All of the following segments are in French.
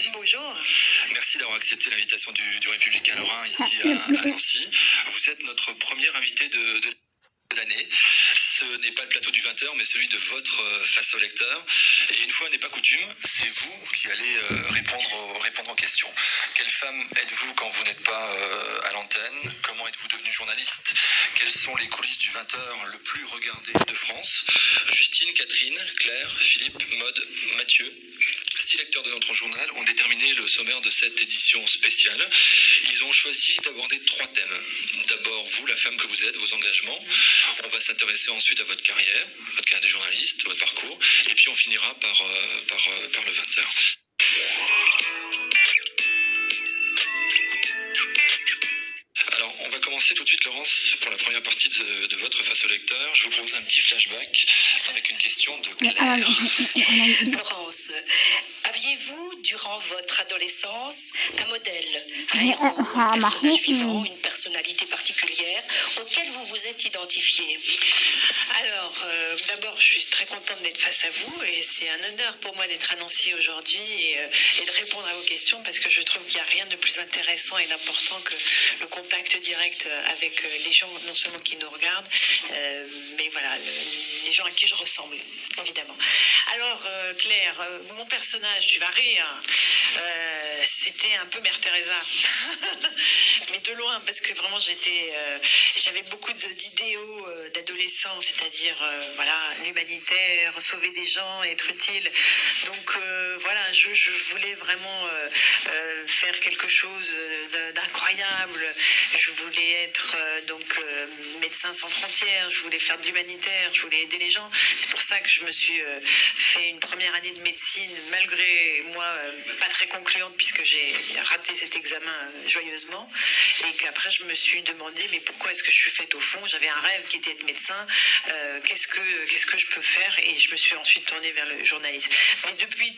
Marie. Bonjour. Merci d'avoir accepté l'invitation du Républicain Lorrain ici à Nancy. Vous êtes notre premier invité de l'année. Ce n'est pas le plateau du 20h, mais celui de votre face au lecteur. Et une fois n'est pas coutume, c'est vous qui allez répondre aux questions. Quelle femme êtes-vous quand vous n'êtes pas à l'antenne? Comment êtes-vous devenu journaliste? Quelles sont les coulisses du 20h le plus regardé de France? Justine, Catherine, Claire, Philippe, Maude, Mathieu, 6 lecteurs de notre journal ont déterminé le sommaire de cette édition spéciale. Ils ont choisi d'aborder 3 thèmes. D'abord, vous, la femme que vous êtes, vos engagements. On va s'intéresser ensuite à votre carrière de journaliste, votre parcours. Et puis on finira par le 20h. Alors, on va commencer tout de suite, Laurence, pour la première partie de votre face au lecteur. Je vous propose un petit flashback avec une question de Claire. Laurence, aviez-vous, durant votre adolescence, un modèle, un héros, un personnage vivant, une personnalité particulière auquel vous vous êtes identifié? Alors, d'abord, je suis très contente d'être face à vous et c'est un honneur pour moi d'être à Nancy aujourd'hui et de répondre à vos questions parce que je trouve qu'il n'y a rien de plus intéressant et d'important que le contact direct avec les gens, non seulement qui nous regardent, mais voilà, les gens à qui je ressemble, évidemment. Alors, Claire, mon personnage, tu vas rire, c'était un peu Mère Teresa, mais de loin, parce que vraiment j'avais beaucoup d'idéaux d'adolescent, c'est-à-dire voilà, l'humanitaire, sauver des gens, être utile. Donc voilà, je voulais vraiment faire quelque chose d'incroyable. Je voulais être médecin sans frontières, je voulais faire de l'humanitaire, je voulais aider les gens. C'est pour ça que je me suis fait une première année de médecine, malgré moi pas très concluante, puisque j'ai raté cet examen joyeusement. Et qu'après, je me suis demandé, mais pourquoi est-ce que je suis faite au fond? J'avais un rêve qui était de médecin. Qu'est-ce que je peux faire? Et je me suis ensuite tournée vers le journalisme. Mais depuis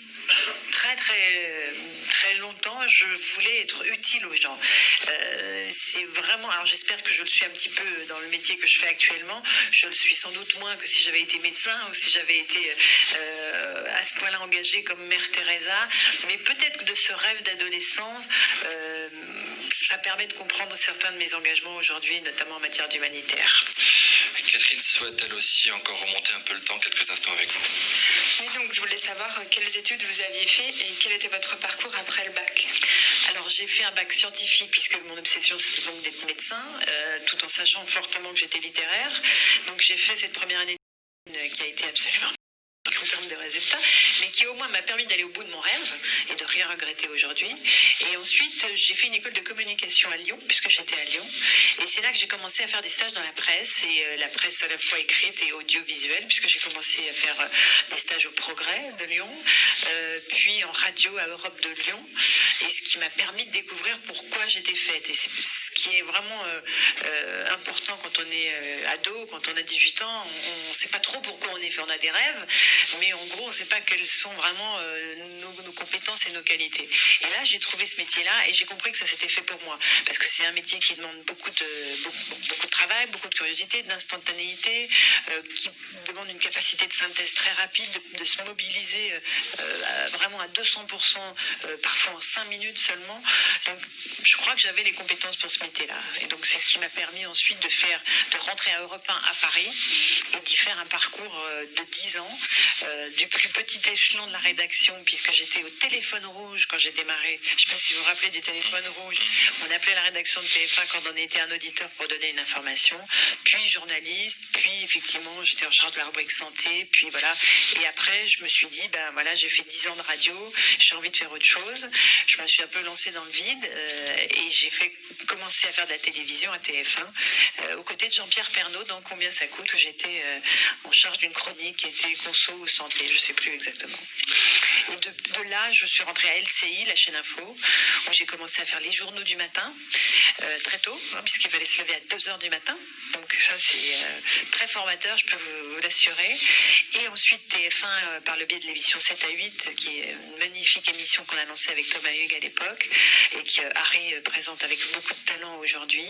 très très très longtemps, je voulais être utile aux gens. C'est vraiment, alors j'espère que je le suis un petit peu dans le métier que je fais actuellement. Je le suis sans doute moins que si j'avais été médecin ou si j'avais été à ce point-là engagée comme Mère Teresa. Mais peut-être que de ce rêve d'adolescence, ça permet de comprendre certains de mes engagements aujourd'hui, notamment en matière d'humanitaire. Catherine souhaite elle aussi encore remonter un peu le temps quelques instants avec vous. Oui, donc je voulais savoir quelles études vous aviez fait et quel était votre parcours après le bac. Alors j'ai fait un bac scientifique puisque mon obsession c'était donc d'être médecin, tout en sachant fortement que j'étais littéraire. Donc j'ai fait cette première année qui a été absolument en termes de résultats, mais qui au moins m'a permis d'aller au bout de mon rêve et de rien regretter aujourd'hui. Et ensuite, j'ai fait une école de communication à Lyon, puisque j'étais à Lyon. Et c'est là que j'ai commencé à faire des stages dans la presse, et la presse à la fois écrite et audiovisuelle, puisque j'ai commencé à faire des stages au Progrès de Lyon, puis en radio à Europe de Lyon, et ce qui m'a permis de découvrir pourquoi j'étais faite. Et c'est ce qui est vraiment important quand on est ado, quand on a 18 ans, on ne sait pas trop pourquoi on est fait. On a des rêves, mais en gros, on ne sait pas quelles sont vraiment nos compétences et nos qualités. Et là, j'ai trouvé ce métier-là et j'ai compris que ça s'était fait pour moi. Parce que c'est un métier qui demande beaucoup de travail, beaucoup de curiosité, d'instantanéité, qui demande une capacité de synthèse très rapide, de se mobiliser vraiment à 200%, parfois en 5 minutes seulement. Donc, je crois que j'avais les compétences pour ce métier-là. Et donc, c'est ce qui m'a permis ensuite de rentrer à Europe 1 à Paris et d'y faire un parcours de 10 ans, du plus petit échelon de la rédaction, puisque j'étais au téléphone rouge quand j'ai démarré. Je ne sais pas si vous vous rappelez du téléphone rouge. On appelait la rédaction de TF1 quand on était un auditeur pour donner une information, puis journaliste, puis effectivement j'étais en charge de la rubrique santé, puis voilà. Et après je me suis dit, ben voilà, j'ai fait 10 ans de radio, j'ai envie de faire autre chose. Je me suis un peu lancée dans le vide et j'ai commencé à faire de la télévision à TF1 aux côtés de Jean-Pierre Pernaut dans Combien ça coûte, où j'étais en charge d'une chronique qui était conso ou santé, je ne sais plus exactement. Et de là, je suis rentrée à LCI, la chaîne Info, où j'ai commencé à faire les journaux du matin, très tôt, puisqu'il fallait se lever à 2h du matin. Donc ça, c'est très formateur, je peux vous l'assurer. Et ensuite, TF1, par le biais de l'émission 7 à 8, qui est une magnifique émission qu'on a lancée avec Thomas Hugues à l'époque, et que Harry présente avec beaucoup de talent aujourd'hui.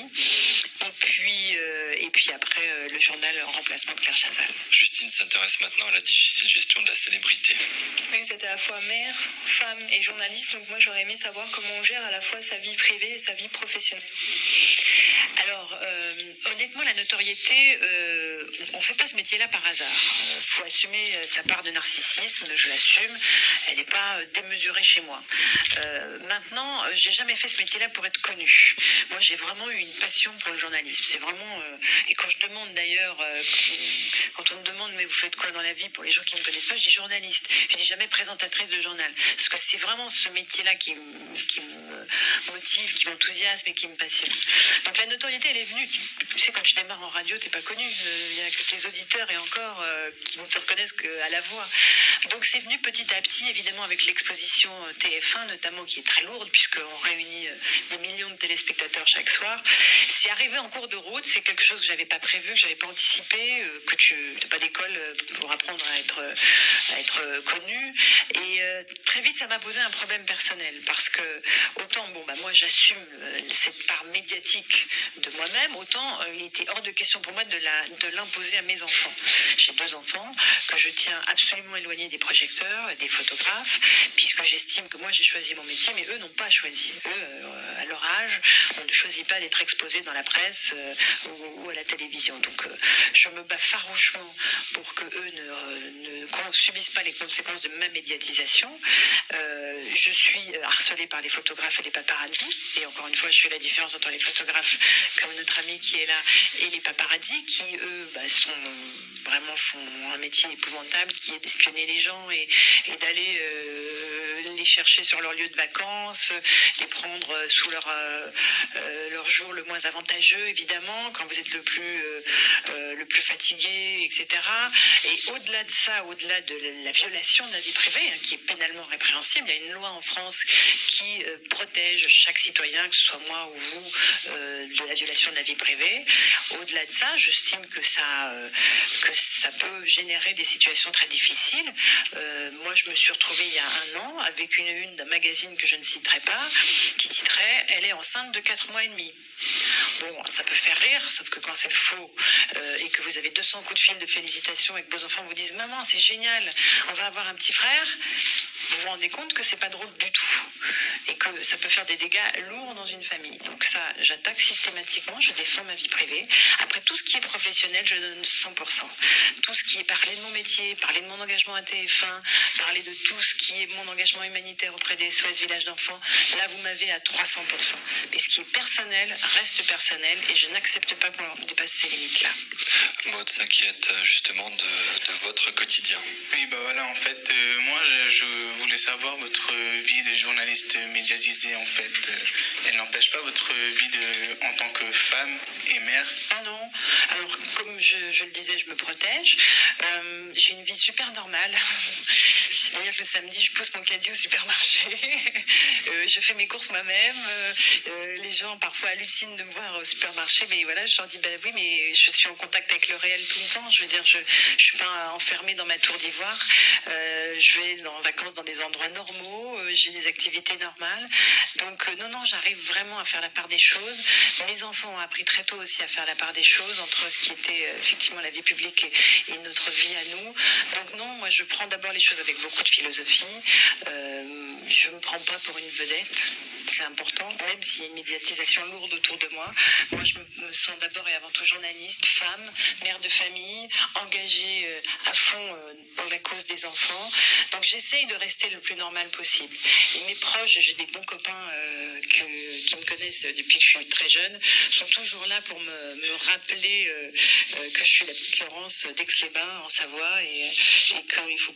Et puis après, le journal en remplacement de Claire Chazal. Justine magazine s'intéresse maintenant à la difficile gestion de la célébrité. Oui, vous êtes à la fois mère, femme et journaliste, donc moi j'aurais aimé savoir comment on gère à la fois sa vie privée et sa vie professionnelle. Alors, honnêtement, la notoriété, on ne fait pas ce métier-là par hasard. Il faut assumer sa part de narcissisme, je l'assume. Elle n'est pas démesurée chez moi. Maintenant, j'ai jamais fait ce métier-là pour être connue. Moi, j'ai vraiment eu une passion pour le journalisme. C'est vraiment... et quand je demande d'ailleurs, quand on me demande, mais vous faites quoi dans la vie, pour les gens qui ne me connaissent pas, je dis journaliste. Je dis jamais présentatrice de journal. Parce que c'est vraiment ce métier-là qui me motive, qui m'enthousiasme et qui me passionne. Donc la notoriété, elle est venue. Tu sais, quand tu démarres en radio, t'es pas connu. Il y a que tes auditeurs et encore qui ne te reconnaissent qu'à la voix. Donc c'est venu petit à petit, évidemment, avec l'exposition TF1, notamment, qui est très lourde, puisqu'on réunit des millions de téléspectateurs chaque soir. C'est arrivé en cours de route. C'est quelque chose que j'avais pas prévu, que j'avais pas anticipé, que tu n'as pas d'école pour apprendre à être connu. Et très vite, ça m'a posé un problème personnel, parce que autant, moi, j'assume cette part médiatique de moi-même, autant il était hors de question pour moi de l'imposer à mes enfants. J'ai 2 enfants que je tiens absolument éloignés des projecteurs et des photographes, puisque j'estime que moi j'ai choisi mon métier, mais eux n'ont pas choisi. Eux, à leur âge, on ne choisit pas d'être exposé dans la presse ou à la télévision. Donc je me bats farouchement pour que eux ne subissent pas les conséquences de ma médiatisation. Je suis harcelée par les photographes et les paparazzis, et encore une fois, je fais la différence entre les photographes comme notre ami qui est là et les paparazzis qui eux font un métier épouvantable, qui est d'espionner les gens et d'aller les chercher sur leur lieu de vacances, les prendre sous leur jour le moins avantageux, évidemment, quand vous êtes le plus fatigué, etc. Et au-delà de ça, au-delà de la violation de la vie privée, qui est pénalement répréhensible, il y a une loi en France qui protège chaque citoyen, que ce soit moi ou vous, de la violation de la vie privée. Au-delà de ça, j'estime que ça peut générer des situations très difficiles. Moi, je me suis retrouvée il y a 1 an avec une une d'un magazine que je ne citerai pas, qui titrait « Elle est enceinte de 4 mois et demi ». Bon, ça peut faire rire, sauf que quand c'est faux et que vous avez 200 coups de fil de félicitations et que vos enfants vous disent « Maman, c'est génial, on va avoir un petit frère », vous vous rendez compte que c'est pas drôle du tout et que ça peut faire des dégâts lourds dans une famille. Donc ça, j'attaque systématiquement, je défends ma vie privée. Après, tout ce qui est professionnel, je donne 100%. Tout ce qui est parler de mon métier, parler de mon engagement à TF1, parler de tout ce qui est mon engagement humanitaire auprès des SOS Villages d'enfants, là, vous m'avez à 300%. Mais ce qui est personnel reste personnel et je n'accepte pas qu'on dépasse ces limites-là. Maud s'inquiète justement de votre quotidien. Oui, voilà, en fait, moi, je voulais savoir votre vie de journaliste médiatisée, en fait. Elle n'empêche pas votre vie en tant que femme et mère? Ah non. Alors, comme je le disais, je me protège. J'ai une vie super normale. C'est-à-dire que le samedi, je pose mon caddie au supermarché. Je fais mes courses moi-même. Les gens, parfois, hallucinent de me voir au supermarché. Mais voilà, je leur dis, oui, mais je suis en contact avec le réel tout le temps. Je veux dire, je suis pas enfermée dans ma tour d'ivoire. Je vais en vacances dans des endroits normaux. J'ai des activités normales. Donc, non, j'arrive vraiment à faire la part des choses. Mes enfants ont appris très tôt aussi à faire la part des choses entre ce qui était effectivement la vie publique et notre vie à nous. Donc non, moi je prends d'abord les choses avec beaucoup de philosophie. Je ne me prends pas pour une vedette, c'est important, même s'il y a une médiatisation lourde autour de moi. Moi je me sens d'abord et avant tout journaliste, femme, mère de famille, engagée à fond pour la cause des enfants. Donc j'essaye de rester le plus normal possible. Et mes proches, j'ai des bons copains qui me connaissent depuis que je suis très jeune, sont toujours là pour me rappeler que je suis la petite Laurence d'Aix-les-Bains en Savoie et qu'il faut